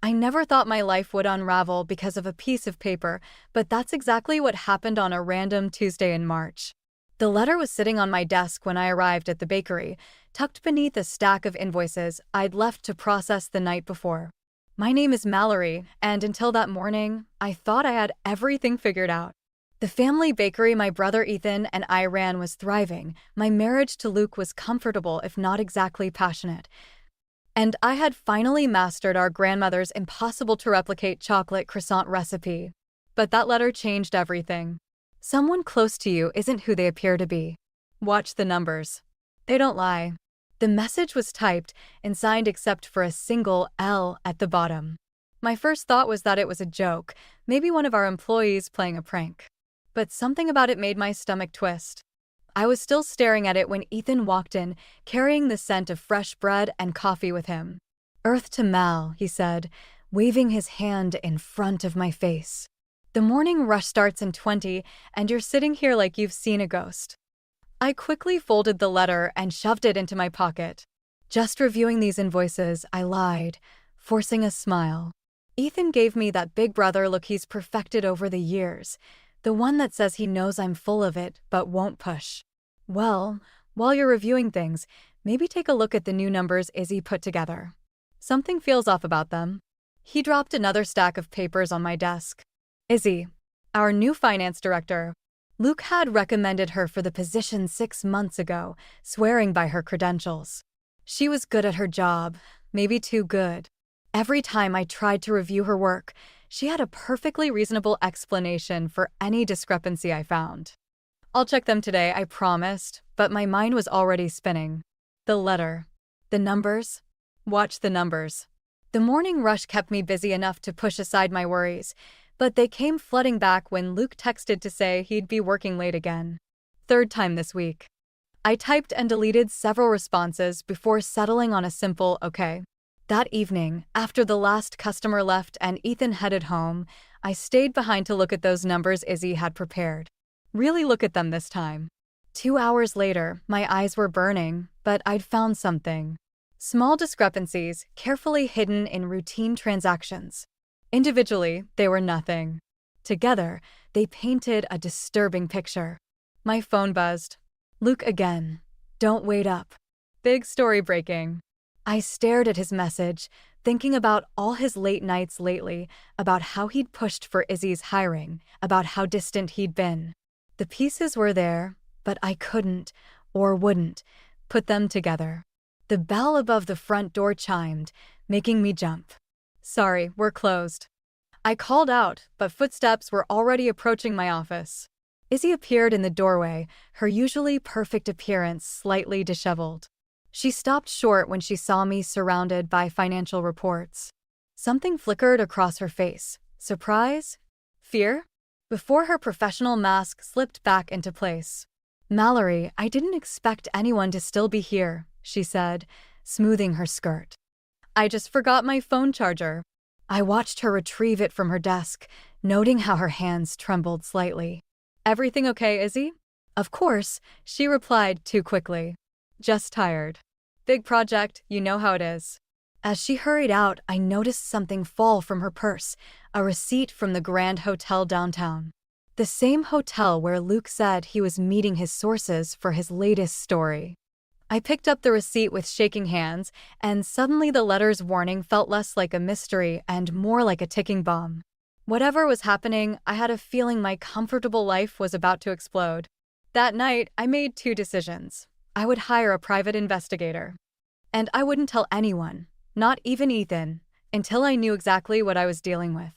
I never thought my life would unravel because of a piece of paper, but that's exactly what happened on a random Tuesday in March. The letter was sitting on my desk when I arrived at the bakery, tucked beneath a stack of invoices I'd left to process the night before. My name is Mallory, and until that morning, I thought I had everything figured out. The family bakery my brother Ethan and I ran was thriving. My marriage to Luke was comfortable, if not exactly passionate. And I had finally mastered our grandmother's impossible-to-replicate chocolate croissant recipe. But that letter changed everything. Someone close to you isn't who they appear to be. Watch the numbers. They don't lie. The message was typed and signed except for a single L at the bottom. My first thought was that it was a joke, maybe one of our employees playing a prank. But something about it made my stomach twist. I was still staring at it when Ethan walked in, carrying the scent of fresh bread and coffee with him. "Earth to Mal," he said, waving his hand in front of my face. "The morning rush starts in 20, and you're sitting here like you've seen a ghost." I quickly folded the letter and shoved it into my pocket. "Just reviewing these invoices," I lied, forcing a smile. Ethan gave me that big brother look he's perfected over the years, the one that says he knows I'm full of it but won't push. "Well, while you're reviewing things, maybe take a look at the new numbers Izzy put together. Something feels off about them." He dropped another stack of papers on my desk. "Izzy, our new finance director. Luke had recommended her for the position 6 months ago, swearing by her credentials. She was good at her job, maybe too good. Every time I tried to review her work, she had a perfectly reasonable explanation for any discrepancy I found. I'll check them today, I promised, but my mind was already spinning. The letter. The numbers. Watch the numbers. The morning rush kept me busy enough to push aside my worries, but they came flooding back when Luke texted to say he'd be working late again. 3rd time this week. I typed and deleted several responses before settling on a simple okay. That evening, after the last customer left and Ethan headed home, I stayed behind to look at those numbers Izzy had prepared. Really look at them this time. 2 hours later, my eyes were burning, but I'd found something. Small discrepancies, carefully hidden in routine transactions. Individually, they were nothing. Together, they painted a disturbing picture. My phone buzzed. "Luke again. Don't wait up." Big story breaking. I stared at his message, thinking about all his late nights lately, about how he'd pushed for Izzy's hiring, about how distant he'd been. The pieces were there, but I couldn't, or wouldn't, put them together. The bell above the front door chimed, making me jump. "Sorry, we're closed." I called out, but footsteps were already approaching my office. Izzy appeared in the doorway, her usually perfect appearance slightly disheveled. She stopped short when she saw me surrounded by financial reports. Something flickered across her face. Surprise? Fear? Before her professional mask slipped back into place. "Mallory, I didn't expect anyone to still be here," she said, smoothing her skirt. "I just forgot my phone charger." I watched her retrieve it from her desk, noting how her hands trembled slightly. "Everything okay, Izzy?" "Of course," she replied too quickly. "Just tired. Big project, you know how it is." As she hurried out, I noticed something fall from her purse, a receipt from the Grand Hotel downtown. The same hotel where Luke said he was meeting his sources for his latest story. I picked up the receipt with shaking hands, and suddenly the letter's warning felt less like a mystery and more like a ticking bomb. Whatever was happening, I had a feeling my comfortable life was about to explode. That night, I made 2 decisions. I would hire a private investigator. And I wouldn't tell anyone, not even Ethan, until I knew exactly what I was dealing with.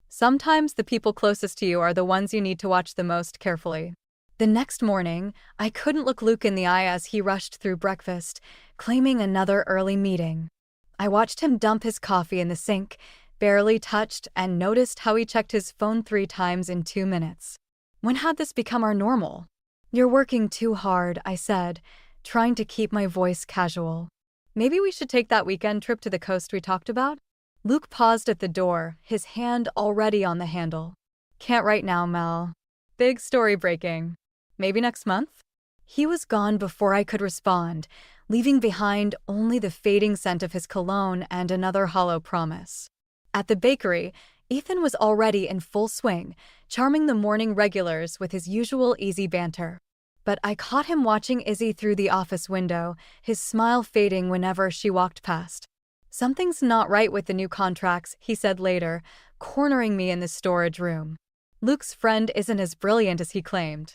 Sometimes the people closest to you are the ones you need to watch the most carefully. The next morning, I couldn't look Luke in the eye as he rushed through breakfast, claiming another early meeting. I watched him dump his coffee in the sink, barely touched, and noticed how he checked his phone 3 times in 2 minutes. When had this become our normal? "You're working too hard," I said, trying to keep my voice casual. "Maybe we should take that weekend trip to the coast we talked about?" Luke paused at the door, his hand already on the handle. "Can't right now, Mel. Big story breaking. Maybe next month?" He was gone before I could respond, leaving behind only the fading scent of his cologne and another hollow promise. At the bakery, Ethan was already in full swing, charming the morning regulars with his usual easy banter. But I caught him watching Izzy through the office window, his smile fading whenever she walked past. "Something's not right with the new contracts," he said later, cornering me in the storage room. "Luke's friend isn't as brilliant as he claimed."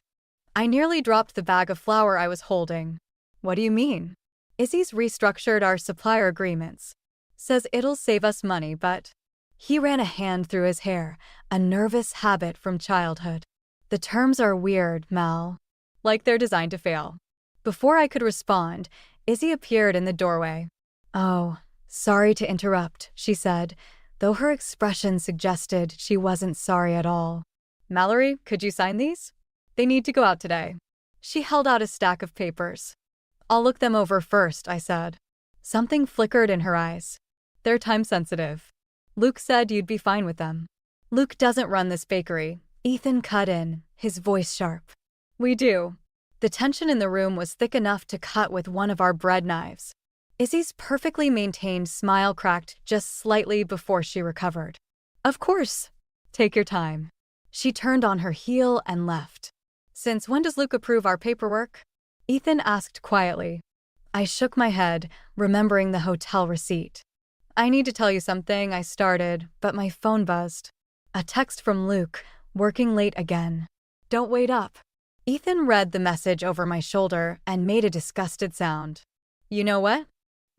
I nearly dropped the bag of flour I was holding. "What do you mean?" "Izzy's restructured our supplier agreements. Says it'll save us money, but—" He ran a hand through his hair, a nervous habit from childhood. "The terms are weird, Mal. Like they're designed to fail." Before I could respond, Izzy appeared in the doorway. "Oh, sorry to interrupt," she said, though her expression suggested she wasn't sorry at all. "Mallory, could you sign these? They need to go out today." She held out a stack of papers. "I'll look them over first," I said. Something flickered in her eyes. "They're time-sensitive. Luke said you'd be fine with them." "Luke doesn't run this bakery," Ethan cut in, his voice sharp. "We do." The tension in the room was thick enough to cut with one of our bread knives. Izzy's perfectly maintained smile cracked just slightly before she recovered. "Of course. Take your time." She turned on her heel and left. "Since when does Luke approve our paperwork?" Ethan asked quietly. I shook my head, remembering the hotel receipt. "I need to tell you something," I started, but my phone buzzed. A text from Luke, "Working late again. Don't wait up." Ethan read the message over my shoulder and made a disgusted sound. "You know what?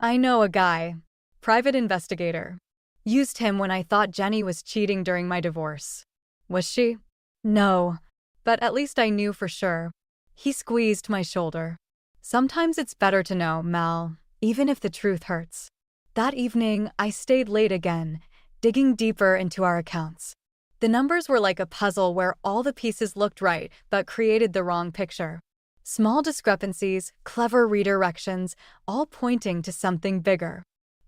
I know a guy. Private investigator. Used him when I thought Jenny was cheating during my divorce." "Was she?" "No. But at least I knew for sure." He squeezed my shoulder. "Sometimes it's better to know, Mal, even if the truth hurts." That evening, I stayed late again, digging deeper into our accounts. The numbers were like a puzzle where all the pieces looked right but created the wrong picture. Small discrepancies, clever redirections, all pointing to something bigger.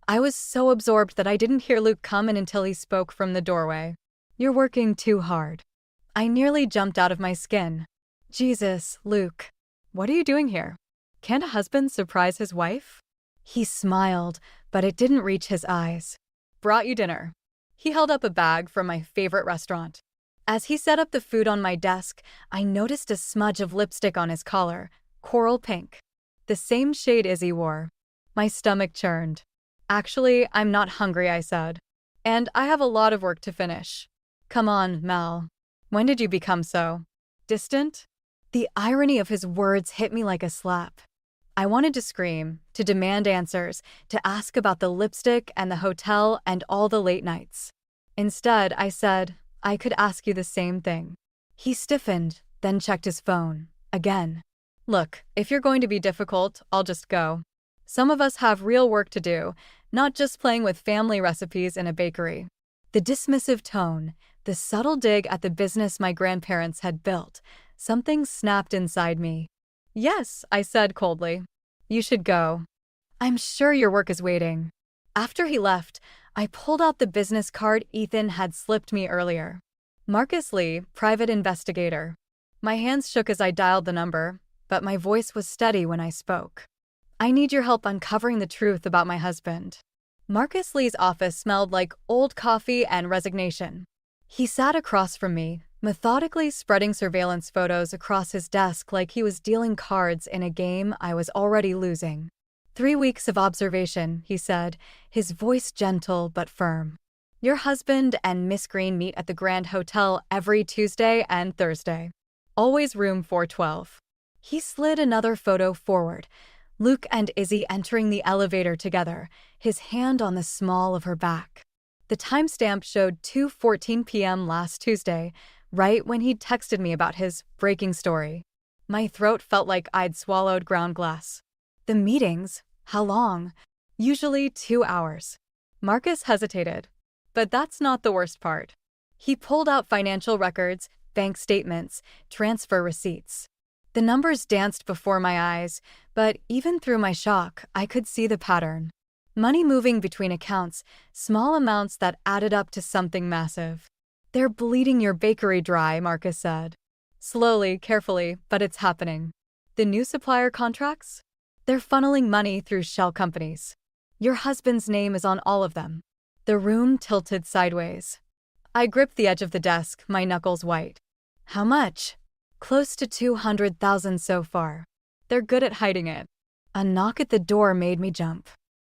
I was so absorbed that I didn't hear Luke come in until he spoke from the doorway. "You're working too hard." I nearly jumped out of my skin. "Jesus, Luke. What are you doing here? Can't a husband surprise his wife?" He smiled, but it didn't reach his eyes. "Brought you dinner." He held up a bag from my favorite restaurant. As he set up the food on my desk, I noticed a smudge of lipstick on his collar, coral pink. The same shade Izzy wore. My stomach churned. "Actually, I'm not hungry," I said. "And I have a lot of work to finish." "Come on, Mal. When did you become so distant?" The irony of his words hit me like a slap. I wanted to scream, to demand answers, to ask about the lipstick and the hotel and all the late nights. Instead, I said, "I could ask you the same thing." He stiffened, then checked his phone. Again. "Look, if you're going to be difficult, I'll just go. Some of us have real work to do, not just playing with family recipes in a bakery." The dismissive tone, the subtle dig at the business my grandparents had built, something snapped inside me. "Yes," I said coldly. "You should go. I'm sure your work is waiting." After he left, I pulled out the business card Ethan had slipped me earlier. Marcus Lee, private investigator. My hands shook as I dialed the number, but my voice was steady when I spoke. "I need your help uncovering the truth about my husband." Marcus Lee's office smelled like old coffee and resignation. He sat across from me, methodically spreading surveillance photos across his desk like he was dealing cards in a game I was already losing. 3 weeks of observation, he said, his voice gentle but firm. "Your husband and Miss Green meet at the Grand Hotel every Tuesday and Thursday. Always room 412. He slid another photo forward, Luke and Izzy entering the elevator together, his hand on the small of her back. The timestamp showed 2:14 p.m. last Tuesday, right when he'd texted me about his breaking story. My throat felt like I'd swallowed ground glass. "The meetings? How long?" "Usually 2 hours." Marcus hesitated. But that's not the worst part. He pulled out financial records, bank statements, transfer receipts. The numbers danced before my eyes, but even through my shock, I could see the pattern. Money moving between accounts, small amounts that added up to something massive. "They're bleeding your bakery dry," Marcus said. "Slowly, carefully, but it's happening." "The new supplier contracts?" "They're funneling money through shell companies. Your husband's name is on all of them." The room tilted sideways. I gripped the edge of the desk, my knuckles white. How much? Close to 200,000 so far. They're good at hiding it. A knock at the door made me jump.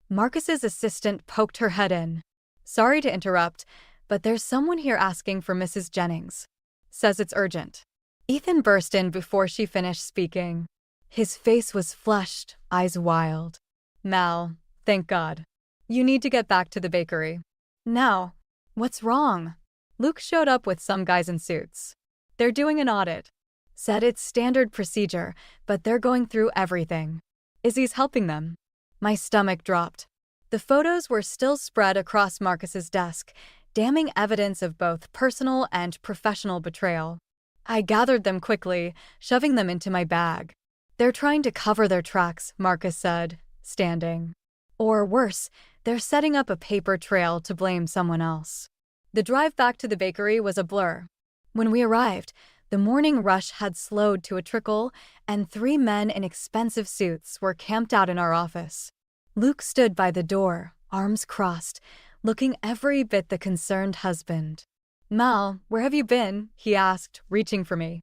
Marcus's assistant poked her head in. Sorry to interrupt, but there's someone here asking for Mrs. Jennings. Says it's urgent. Ethan burst in before she finished speaking. His face was flushed, eyes wild. Mal, thank God. You need to get back to the bakery. Now. What's wrong? Luke showed up with some guys in suits. They're doing an audit. Said it's standard procedure, but they're going through everything. Izzy's helping them. My stomach dropped. The photos were still spread across Marcus's desk, damning evidence of both personal and professional betrayal. I gathered them quickly, shoving them into my bag. They're trying to cover their tracks, Marcus said, standing. Or worse, they're setting up a paper trail to blame someone else. The drive back to the bakery was a blur. When we arrived, the morning rush had slowed to a trickle, and 3 men in expensive suits were camped out in our office. Luke stood by the door, arms crossed, looking every bit the concerned husband. Mal, where have you been? He asked, reaching for me.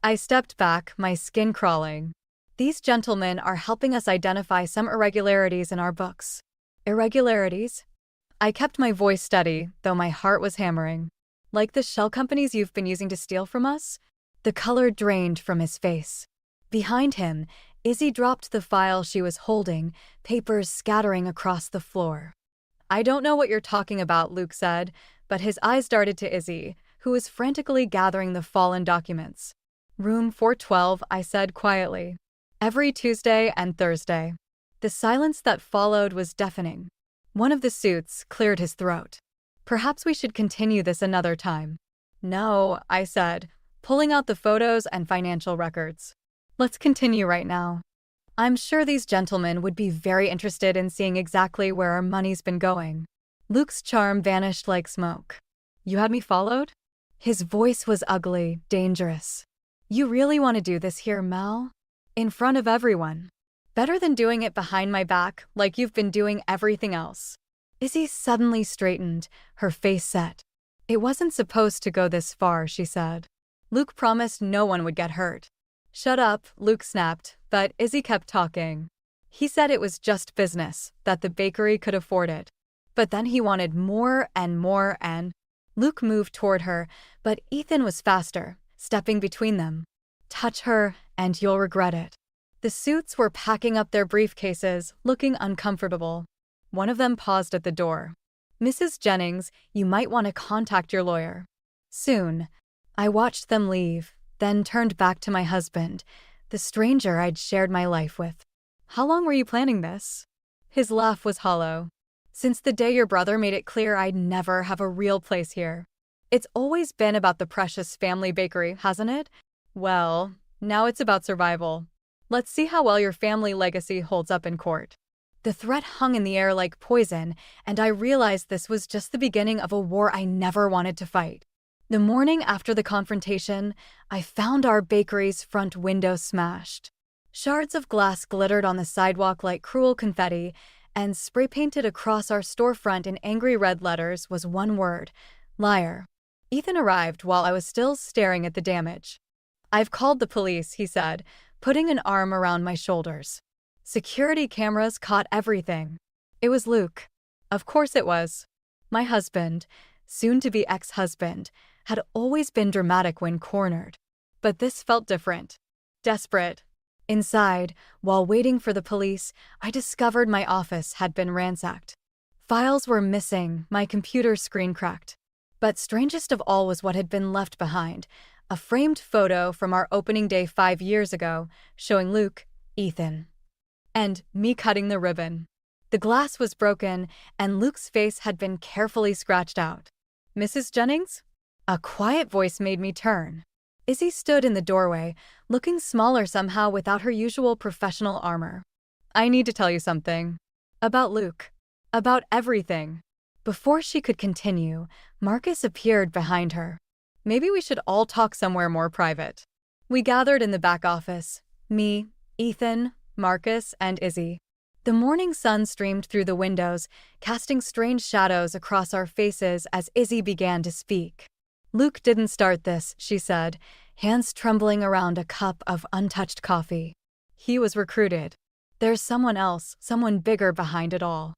I stepped back, my skin crawling. These gentlemen are helping us identify some irregularities in our books. Irregularities? I kept my voice steady, though my heart was hammering. Like the shell companies you've been using to steal from us? The color drained from his face. Behind him, Izzy dropped the file she was holding, papers scattering across the floor. I don't know what you're talking about, Luke said, but his eyes darted to Izzy, who was frantically gathering the fallen documents. Room 412, I said quietly. Every Tuesday and Thursday. The silence that followed was deafening. One of the suits cleared his throat. Perhaps we should continue this another time. No, I said, pulling out the photos and financial records. Let's continue right now. I'm sure these gentlemen would be very interested in seeing exactly where our money's been going. Luke's charm vanished like smoke. You had me followed? His voice was ugly, dangerous. You really want to do this here, Mal? In front of everyone. Better than doing it behind my back, like you've been doing everything else. Izzy suddenly straightened, her face set. It wasn't supposed to go this far, she said. Luke promised no one would get hurt. Shut up, Luke snapped, but Izzy kept talking. He said it was just business, that the bakery could afford it. But then he wanted more and more and… Luke moved toward her, but Ethan was faster, stepping between them. Touch her, and you'll regret it. The suits were packing up their briefcases, looking uncomfortable. One of them paused at the door. Mrs. Jennings, you might want to contact your lawyer. Soon. I watched them leave, then turned back to my husband, the stranger I'd shared my life with. How long were you planning this? His laugh was hollow. Since the day your brother made it clear I'd never have a real place here. It's always been about the precious family bakery, hasn't it? Well, now it's about survival. Let's see how well your family legacy holds up in court. The threat hung in the air like poison, and I realized this was just the beginning of a war I never wanted to fight. The morning after the confrontation, I found our bakery's front window smashed. Shards of glass glittered on the sidewalk like cruel confetti, and spray-painted across our storefront in angry red letters was one word: liar. Ethan arrived while I was still staring at the damage. I've called the police, he said, putting an arm around my shoulders. Security cameras caught everything. It was Luke. Of course it was. My husband, soon-to-be ex-husband, had always been dramatic when cornered. But this felt different. Desperate. Inside, while waiting for the police, I discovered my office had been ransacked. Files were missing, my computer screen cracked. But strangest of all was what had been left behind, a framed photo from our opening day 5 years ago, showing Luke, Ethan, and me cutting the ribbon. The glass was broken, and Luke's face had been carefully scratched out. Mrs. Jennings? A quiet voice made me turn. Izzy stood in the doorway, looking smaller somehow without her usual professional armor. I need to tell you something. About Luke. About everything. Before she could continue, Marcus appeared behind her. Maybe we should all talk somewhere more private. We gathered in the back office. Me, Ethan, Marcus, and Izzy. The morning sun streamed through the windows, casting strange shadows across our faces as Izzy began to speak. "Luke didn't start this," she said, hands trembling around a cup of untouched coffee. "He was recruited. There's someone else, someone bigger behind it all."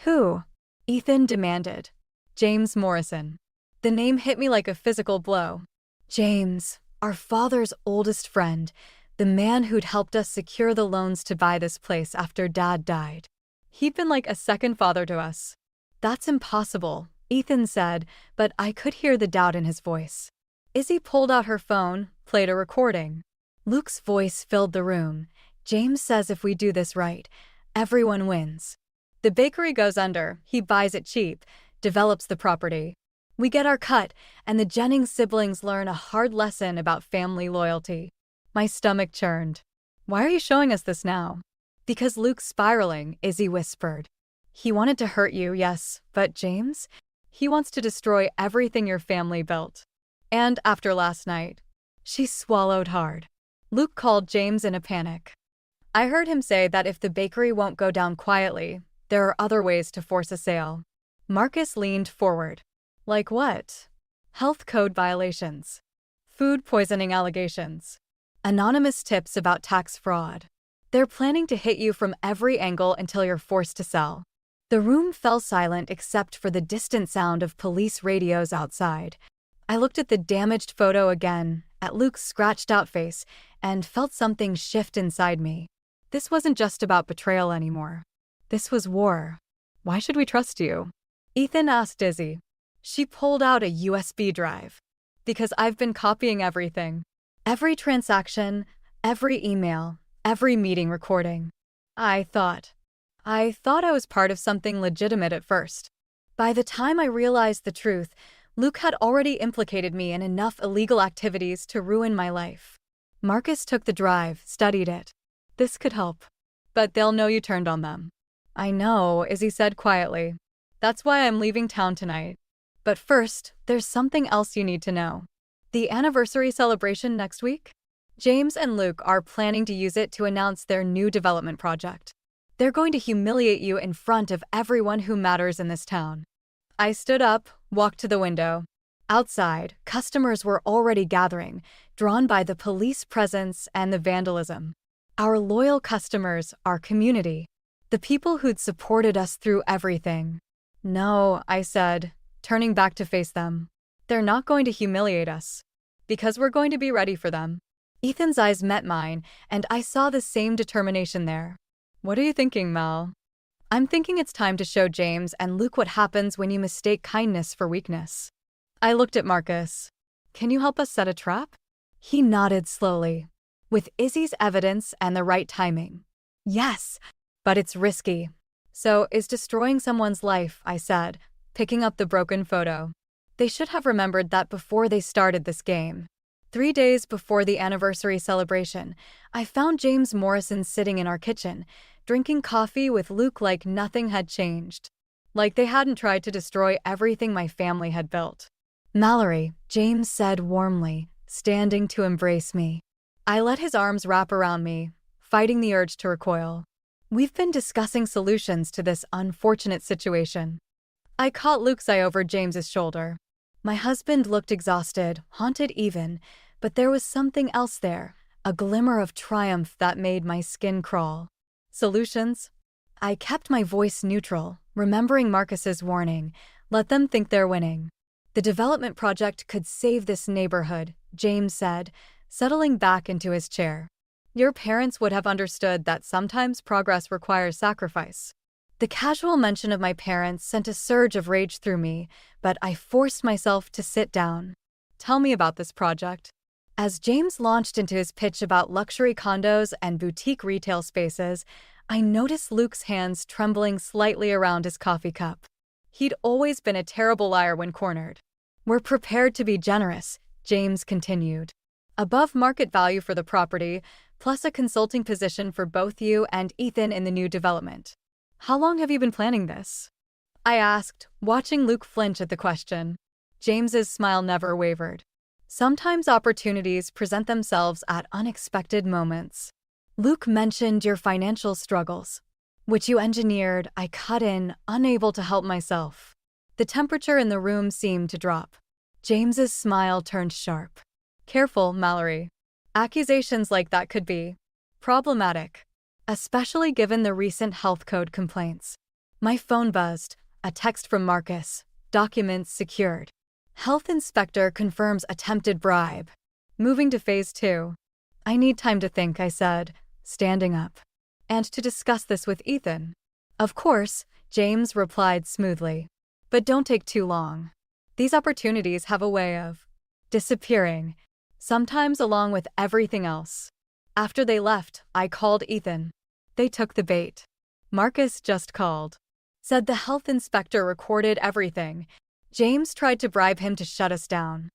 "Who?" Ethan demanded. "James Morrison." The name hit me like a physical blow. James, our father's oldest friend, the man who'd helped us secure the loans to buy this place after Dad died. He'd been like a second father to us. "That's impossible," Ethan said, but I could hear the doubt in his voice. Izzy pulled out her phone, played a recording. Luke's voice filled the room. "James says if we do this right, everyone wins. The bakery goes under, he buys it cheap, develops the property. We get our cut, and the Jennings siblings learn a hard lesson about family loyalty." My stomach churned. "Why are you showing us this now?" "Because Luke's spiraling," Izzy whispered. "He wanted to hurt you, yes, but James? He wants to destroy everything your family built. And after last night." She swallowed hard. Luke called James in a panic. "I heard him say that if the bakery won't go down quietly, there are other ways to force a sale." Marcus leaned forward. "Like what?" "Health code violations. Food poisoning allegations. Anonymous tips about tax fraud. They're planning to hit you from every angle until you're forced to sell." The room fell silent except for the distant sound of police radios outside. I looked at the damaged photo again, at Luke's scratched-out face, and felt something shift inside me. This wasn't just about betrayal anymore. This was war. "Why should we trust you?" Ethan asked Izzy. She pulled out a USB drive. "Because I've been copying everything. Every transaction, every email, every meeting recording. I thought I was part of something legitimate at first. By the time I realized the truth, Luke had already implicated me in enough illegal activities to ruin my life." Marcus took the drive, studied it. "This could help. But they'll know you turned on them." "I know," Izzy said quietly. "That's why I'm leaving town tonight. But first, there's something else you need to know. The anniversary celebration next week? James and Luke are planning to use it to announce their new development project. They're going to humiliate you in front of everyone who matters in this town." I stood up, walked to the window. Outside, customers were already gathering, drawn by the police presence and the vandalism. Our loyal customers, our community. The people who'd supported us through everything. "No," I said, turning back to face them. "They're not going to humiliate us. Because we're going to be ready for them." Ethan's eyes met mine, and I saw the same determination there. "What are you thinking, Mal?" "I'm thinking it's time to show James and Luke what happens when you mistake kindness for weakness." I looked at Marcus. "Can you help us set a trap?" He nodded slowly. "With Izzy's evidence and the right timing." "Yes, but it's risky." "So is destroying someone's life," I said, picking up the broken photo. "They should have remembered that before they started this game." 3 days before the anniversary celebration, I found James Morrison sitting in our kitchen, drinking coffee with Luke like nothing had changed. Like they hadn't tried to destroy everything my family had built. "Mallory," James said warmly, standing to embrace me. I let his arms wrap around me, fighting the urge to recoil. "We've been discussing solutions to this unfortunate situation." I caught Luke's eye over James's shoulder. My husband looked exhausted, haunted even, but there was something else there, a glimmer of triumph that made my skin crawl. "Solutions?" I kept my voice neutral, remembering Marcus's warning, "Let them think they're winning." "The development project could save this neighborhood," James said, settling back into his chair. "Your parents would have understood that sometimes progress requires sacrifice." The casual mention of my parents sent a surge of rage through me, but I forced myself to sit down. "Tell me about this project." As James launched into his pitch about luxury condos and boutique retail spaces, I noticed Luke's hands trembling slightly around his coffee cup. He'd always been a terrible liar when cornered. "We're prepared to be generous," James continued. "Above market value for the property, plus a consulting position for both you and Ethan in the new development." "How long have you been planning this?" I asked, watching Luke flinch at the question. James's smile never wavered. "Sometimes opportunities present themselves at unexpected moments." "Luke mentioned your financial struggles." which you engineered, I cut in, unable to help myself. The temperature in the room seemed to drop. James's smile turned sharp. Careful, Mallory. Accusations like that could be problematic, especially given the recent health code complaints. My phone buzzed. A text from Marcus. Documents secured. Health inspector confirms attempted bribe. Moving to phase 2. I need time to think, I said, standing up. And to discuss this with Ethan. Of course, James replied smoothly. But don't take too long. These opportunities have a way of disappearing, sometimes along with everything else. After they left, I called Ethan. They took the bait. Marcus just called. Said the health inspector recorded everything. James tried to bribe him to shut us down.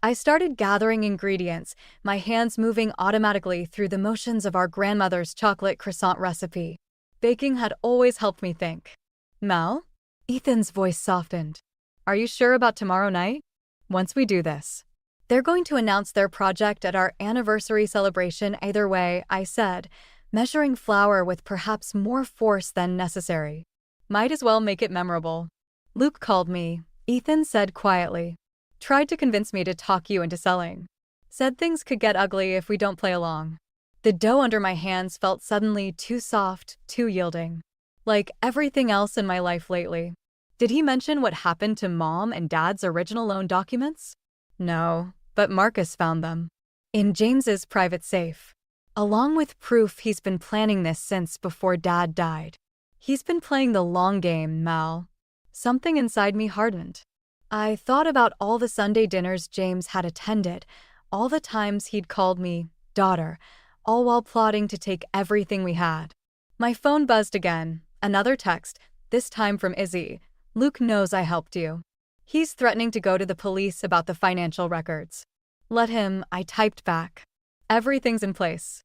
I started gathering ingredients, my hands moving automatically through the motions of our grandmother's chocolate croissant recipe. Baking had always helped me think. Mal? Ethan's voice softened. Are you sure about tomorrow night? Once we do this. They're going to announce their project at our anniversary celebration either way, I said, measuring flour with perhaps more force than necessary. Might as well make it memorable. Luke called me, Ethan said quietly. Tried to convince me to talk you into selling. Said things could get ugly if we don't play along. The dough under my hands felt suddenly too soft, too yielding. Like everything else in my life lately. Did he mention what happened to Mom and Dad's original loan documents? No, but Marcus found them. In James's private safe. Along with proof he's been planning this since before Dad died. He's been playing the long game, Mal. Something inside me hardened. I thought about all the Sunday dinners James had attended, all the times he'd called me daughter, all while plotting to take everything we had. My phone buzzed again, another text, this time from Izzy. Luke knows I helped you. He's threatening to go to the police about the financial records. Let him, I typed back. Everything's in place.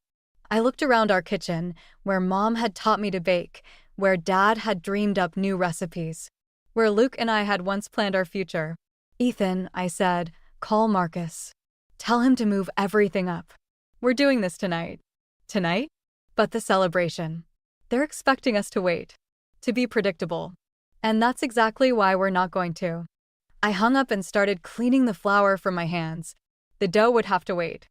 I looked around our kitchen, where Mom had taught me to bake, where Dad had dreamed up new recipes, where Luke and I had once planned our future. Ethan, I said, call Marcus. Tell him to move everything up. We're doing this tonight. Tonight? But the celebration. They're expecting us to wait. To be predictable. And that's exactly why we're not going to. I hung up and started cleaning the flour from my hands. The dough would have to wait.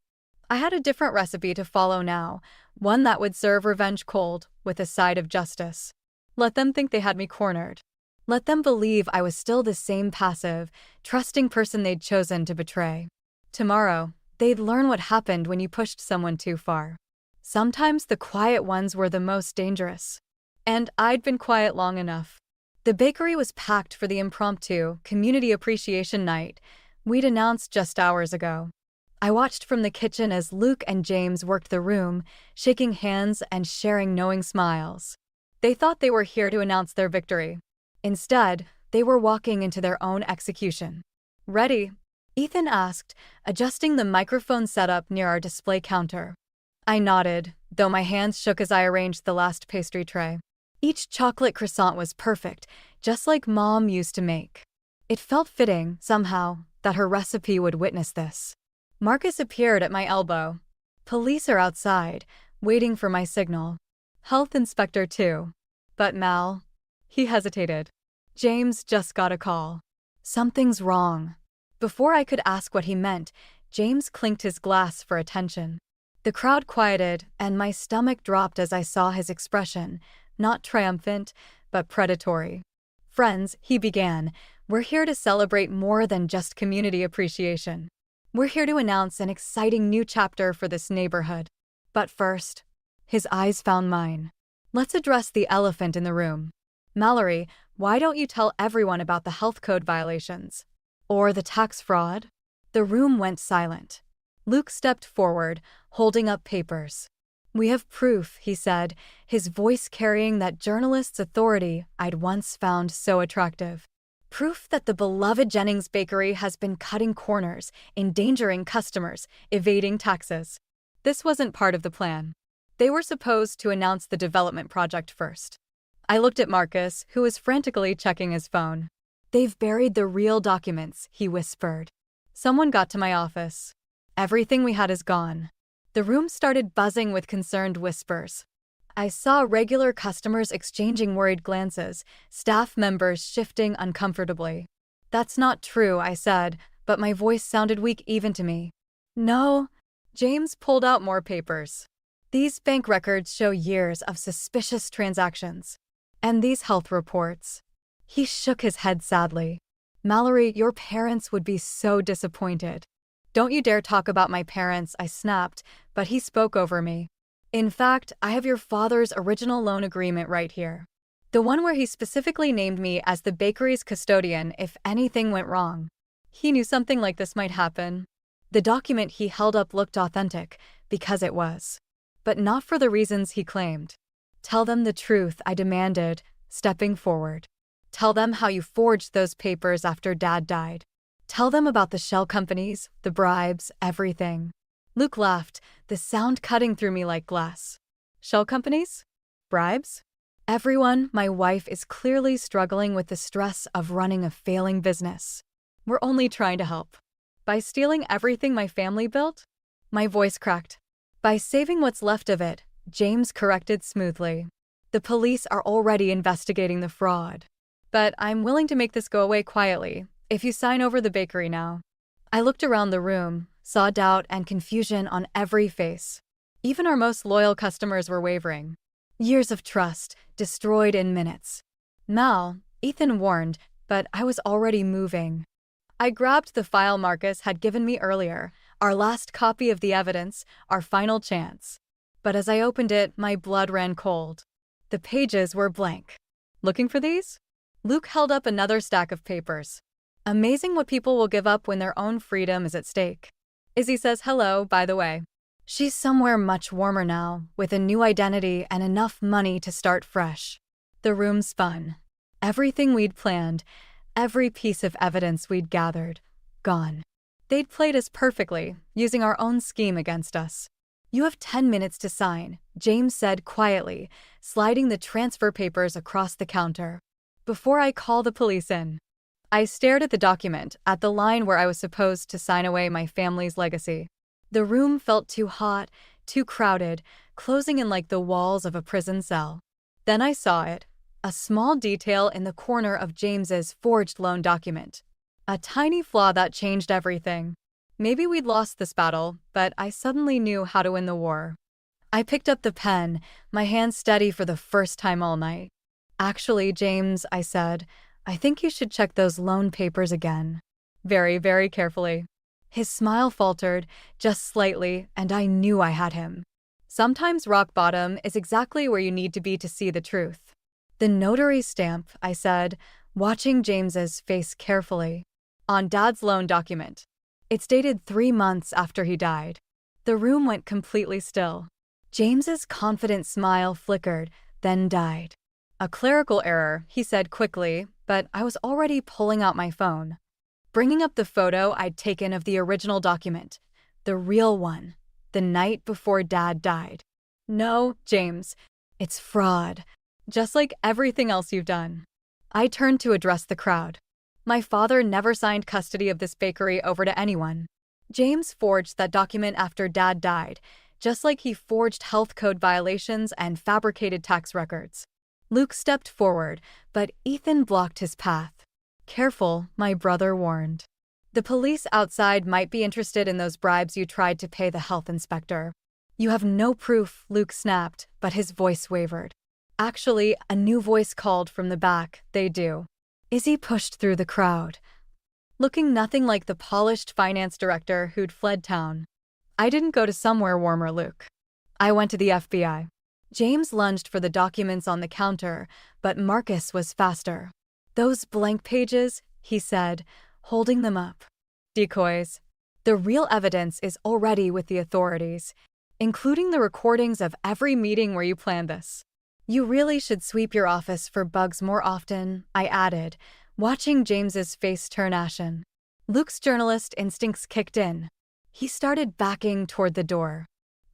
I had a different recipe to follow now, one that would serve revenge cold, with a side of justice. Let them think they had me cornered. Let them believe I was still the same passive, trusting person they'd chosen to betray. Tomorrow, they'd learn what happened when you pushed someone too far. Sometimes the quiet ones were the most dangerous. And I'd been quiet long enough. The bakery was packed for the impromptu community appreciation night we'd announced just hours ago. I watched from the kitchen as Luke and James worked the room, shaking hands and sharing knowing smiles. They thought they were here to announce their victory. Instead, they were walking into their own execution. Ready? Ethan asked, adjusting the microphone setup near our display counter. I nodded, though my hands shook as I arranged the last pastry tray. Each chocolate croissant was perfect, just like Mom used to make. It felt fitting, somehow, that her recipe would witness this. Marcus appeared at my elbow. Police are outside, waiting for my signal. Health inspector too. But Mal... He hesitated. James just got a call. Something's wrong. Before I could ask what he meant, James clinked his glass for attention. The crowd quieted, and my stomach dropped as I saw his expression, not triumphant, but predatory. Friends, he began, we're here to celebrate more than just community appreciation. We're here to announce an exciting new chapter for this neighborhood. But first, his eyes found mine. Let's address the elephant in the room. Mallory, why don't you tell everyone about the health code violations? Or the tax fraud? The room went silent. Luke stepped forward, holding up papers. We have proof, he said, his voice carrying that journalist's authority I'd once found so attractive. Proof that the beloved Jennings Bakery has been cutting corners, endangering customers, evading taxes. This wasn't part of the plan. They were supposed to announce the development project first. I looked at Marcus, who was frantically checking his phone. They've buried the real documents, he whispered. Someone got to my office. Everything we had is gone. The room started buzzing with concerned whispers. I saw regular customers exchanging worried glances, staff members shifting uncomfortably. That's not true, I said, but my voice sounded weak even to me. No. James pulled out more papers. These bank records show years of suspicious transactions. And these health reports. He shook his head sadly. Mallory, your parents would be so disappointed. Don't you dare talk about my parents, I snapped, but he spoke over me. In fact, I have your father's original loan agreement right here. The one where he specifically named me as the bakery's custodian if anything went wrong. He knew something like this might happen. The document he held up looked authentic, because it was. But not for the reasons he claimed. Tell them the truth, I demanded, stepping forward. Tell them how you forged those papers after Dad died. Tell them about the shell companies, the bribes, everything. Luke laughed, the sound cutting through me like glass. Shell companies? Bribes? Everyone, my wife is clearly struggling with the stress of running a failing business. We're only trying to help. By stealing everything my family built? My voice cracked. By saving what's left of it, James corrected smoothly. The police are already investigating the fraud. But I'm willing to make this go away quietly, if you sign over the bakery now. I looked around the room, saw doubt and confusion on every face. Even our most loyal customers were wavering. Years of trust, destroyed in minutes. Mal, Ethan warned, but I was already moving. I grabbed the file Marcus had given me earlier, our last copy of the evidence, our final chance. But as I opened it, my blood ran cold. The pages were blank. Looking for these? Luke held up another stack of papers. Amazing what people will give up when their own freedom is at stake. Izzy says hello, by the way. She's somewhere much warmer now, with a new identity and enough money to start fresh. The room spun. Everything we'd planned, every piece of evidence we'd gathered, gone. They'd played us perfectly, using our own scheme against us. You have 10 minutes to sign, James said quietly, sliding the transfer papers across the counter. Before I call the police in. I stared at the document, at the line where I was supposed to sign away my family's legacy. The room felt too hot, too crowded, closing in like the walls of a prison cell. Then I saw it, a small detail in the corner of James's forged loan document. A tiny flaw that changed everything. Maybe we'd lost this battle, but I suddenly knew how to win the war. I picked up the pen, my hand steady for the first time all night. Actually, James, I said, I think you should check those loan papers again. Very, very carefully. His smile faltered, just slightly, and I knew I had him. Sometimes rock bottom is exactly where you need to be to see the truth. The notary stamp, I said, watching James's face carefully. On Dad's loan document. It's dated 3 months after he died. The room went completely still. James's confident smile flickered, then died. A clerical error, he said quickly, but I was already pulling out my phone. Bringing up the photo I'd taken of the original document. The real one. The night before Dad died. No, James. It's fraud. Just like everything else you've done. I turned to address the crowd. My father never signed custody of this bakery over to anyone. James forged that document after Dad died, just like he forged health code violations and fabricated tax records. Luke stepped forward, but Ethan blocked his path. Careful, my brother warned. The police outside might be interested in those bribes you tried to pay the health inspector. You have no proof, Luke snapped, but his voice wavered. Actually, a new voice called from the back, they do. Izzy pushed through the crowd, looking nothing like the polished finance director who'd fled town. I didn't go to somewhere warmer, Luke. I went to the FBI. James lunged for the documents on the counter, but Marcus was faster. Those blank pages, he said, holding them up. Decoys. The real evidence is already with the authorities, including the recordings of every meeting where you planned this. You really should sweep your office for bugs more often, I added, watching James's face turn ashen. Luke's journalist instincts kicked in. He started backing toward the door.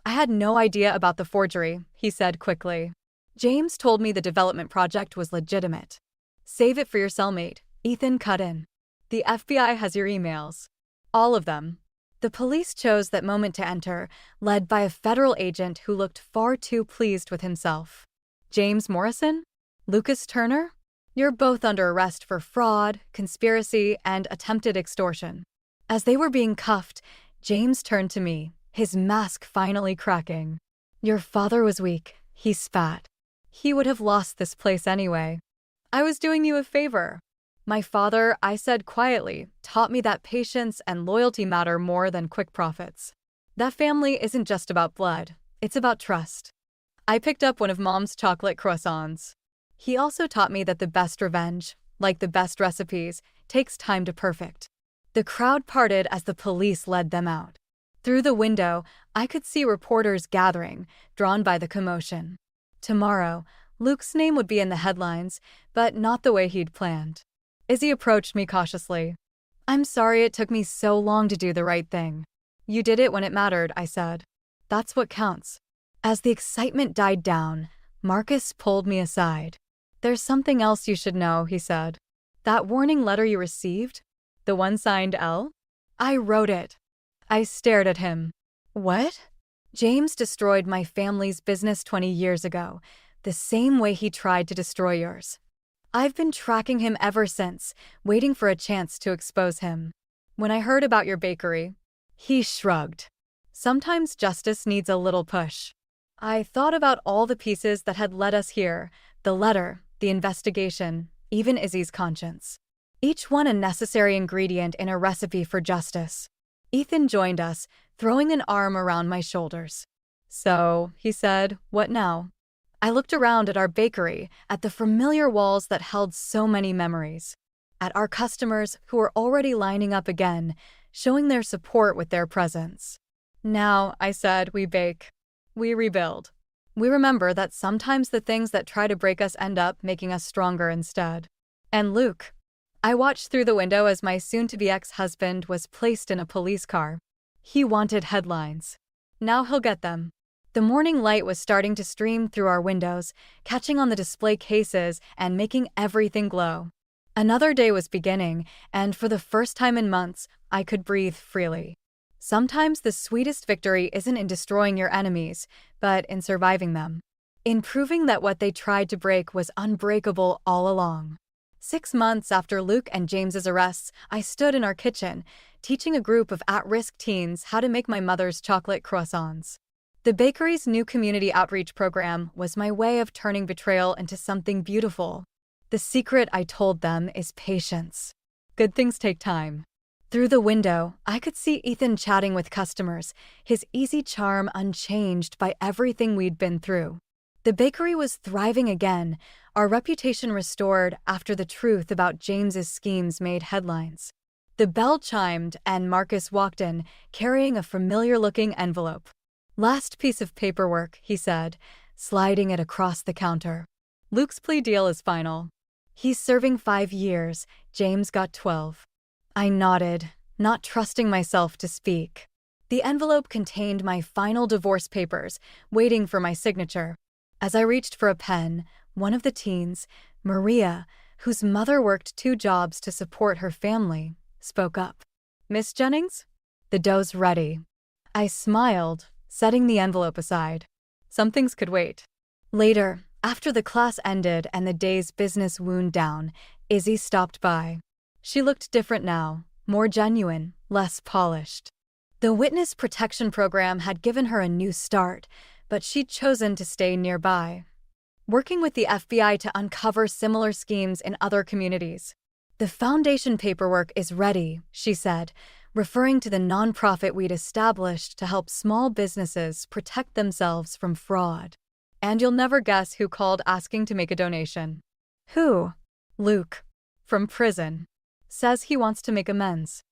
I had no idea about the forgery, he said quickly. James told me the development project was legitimate. Save it for your cellmate, Ethan cut in. The FBI has your emails. All of them. The police chose that moment to enter, led by a federal agent who looked far too pleased with himself. James Morrison? Lucas Turner? You're both under arrest for fraud, conspiracy, and attempted extortion. As they were being cuffed, James turned to me, his mask finally cracking. Your father was weak, he spat. He would have lost this place anyway. I was doing you a favor. My father, I said quietly, taught me that patience and loyalty matter more than quick profits. That family isn't just about blood, it's about trust. I picked up one of Mom's chocolate croissants. He also taught me that the best revenge, like the best recipes, takes time to perfect. The crowd parted as the police led them out. Through the window, I could see reporters gathering, drawn by the commotion. Tomorrow, Luke's name would be in the headlines, but not the way he'd planned. Izzy approached me cautiously. I'm sorry it took me so long to do the right thing. You did it when it mattered, I said. That's what counts. As the excitement died down, Marcus pulled me aside. There's something else you should know, he said. That warning letter you received? The one signed L? I wrote it. I stared at him. What? James destroyed my family's business 20 years ago, the same way he tried to destroy yours. I've been tracking him ever since, waiting for a chance to expose him. When I heard about your bakery, he shrugged. Sometimes justice needs a little push. I thought about all the pieces that had led us here, the letter, the investigation, even Izzy's conscience. Each one a necessary ingredient in a recipe for justice. Ethan joined us, throwing an arm around my shoulders. So, he said, what now? I looked around at our bakery, at the familiar walls that held so many memories. At our customers who were already lining up again, showing their support with their presence. Now, I said, we bake. We rebuild. We remember that sometimes the things that try to break us end up making us stronger instead. And Luke. I watched through the window as my soon-to-be ex-husband was placed in a police car. He wanted headlines. Now he'll get them. The morning light was starting to stream through our windows, catching on the display cases and making everything glow. Another day was beginning, and for the first time in months, I could breathe freely. Sometimes the sweetest victory isn't in destroying your enemies, but in surviving them. In proving that what they tried to break was unbreakable all along. 6 months after Luke and James's arrests, I stood in our kitchen, teaching a group of at-risk teens how to make my mother's chocolate croissants. The bakery's new community outreach program was my way of turning betrayal into something beautiful. The secret, I told them, is patience. Good things take time. Through the window, I could see Ethan chatting with customers, his easy charm unchanged by everything we'd been through. The bakery was thriving again, our reputation restored after the truth about James's schemes made headlines. The bell chimed and Marcus walked in, carrying a familiar-looking envelope. Last piece of paperwork, he said, sliding it across the counter. Luke's plea deal is final. He's serving 5 years, James got 12. I nodded, not trusting myself to speak. The envelope contained my final divorce papers, waiting for my signature. As I reached for a pen, one of the teens, Maria, whose mother worked 2 jobs to support her family, spoke up. Miss Jennings? The dough's ready. I smiled, setting the envelope aside. Some things could wait. Later, after the class ended and the day's business wound down, Izzy stopped by. She looked different now, more genuine, less polished. The witness protection program had given her a new start, but she'd chosen to stay nearby, working with the FBI to uncover similar schemes in other communities. The foundation paperwork is ready, she said, referring to the nonprofit we'd established to help small businesses protect themselves from fraud. And you'll never guess who called asking to make a donation. Who? Luke. From prison. Says he wants to make amends.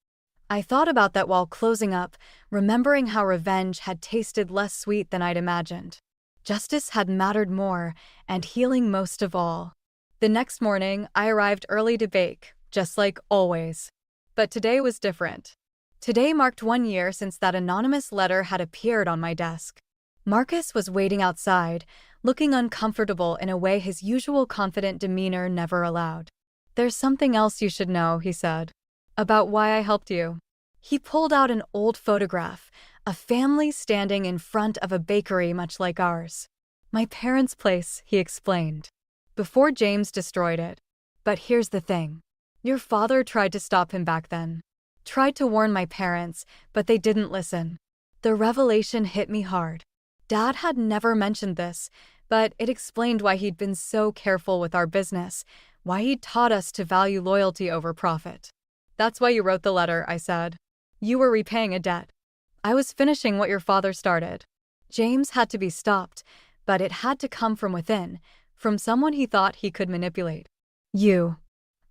I thought about that while closing up, remembering how revenge had tasted less sweet than I'd imagined. Justice had mattered more, and healing most of all. The next morning, I arrived early to bake, just like always. But today was different. Today marked 1 year since that anonymous letter had appeared on my desk. Marcus was waiting outside, looking uncomfortable in a way his usual confident demeanor never allowed. There's something else you should know, he said. About why I helped you. He pulled out an old photograph, a family standing in front of a bakery much like ours. My parents' place, he explained, before James destroyed it. But here's the thing. Your father tried to stop him back then. Tried to warn my parents, but they didn't listen. The revelation hit me hard. Dad had never mentioned this, but it explained why he'd been so careful with our business, why he'd taught us to value loyalty over profit. That's why you wrote the letter, I said. You were repaying a debt. I was finishing what your father started. James had to be stopped, but it had to come from within, from someone he thought he could manipulate. You.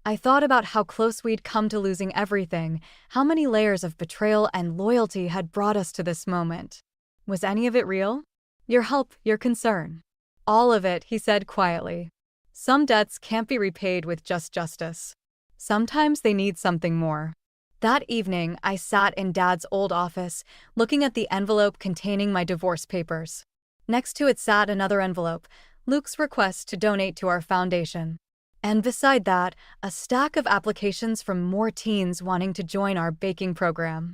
I thought about how close we'd come to losing everything, how many layers of betrayal and loyalty had brought us to this moment. Was any of it real? Your help, your concern. All of it, he said quietly. Some debts can't be repaid with just justice. Sometimes they need something more. That evening, I sat in Dad's old office, looking at the envelope containing my divorce papers. Next to it sat another envelope, Luke's request to donate to our foundation. And beside that, a stack of applications from more teens wanting to join our baking program.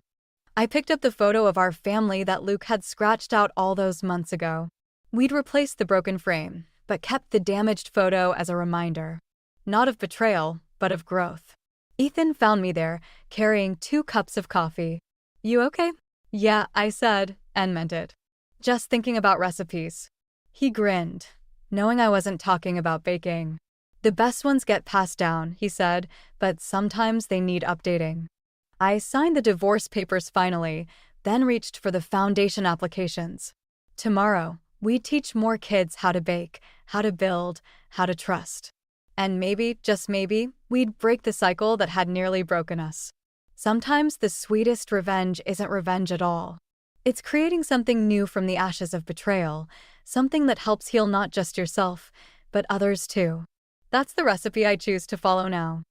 I picked up the photo of our family that Luke had scratched out all those months ago. We'd replaced the broken frame, but kept the damaged photo as a reminder. Not of betrayal, but of growth. Ethan found me there, carrying 2 cups of coffee. You okay? Yeah, I said, and meant it. Just thinking about recipes. He grinned, knowing I wasn't talking about baking. The best ones get passed down, he said, but sometimes they need updating. I signed the divorce papers finally, then reached for the foundation applications. Tomorrow, we teach more kids how to bake, how to build, how to trust. And maybe, just maybe, we'd break the cycle that had nearly broken us. Sometimes the sweetest revenge isn't revenge at all. It's creating something new from the ashes of betrayal, something that helps heal not just yourself, but others too. That's the recipe I choose to follow now.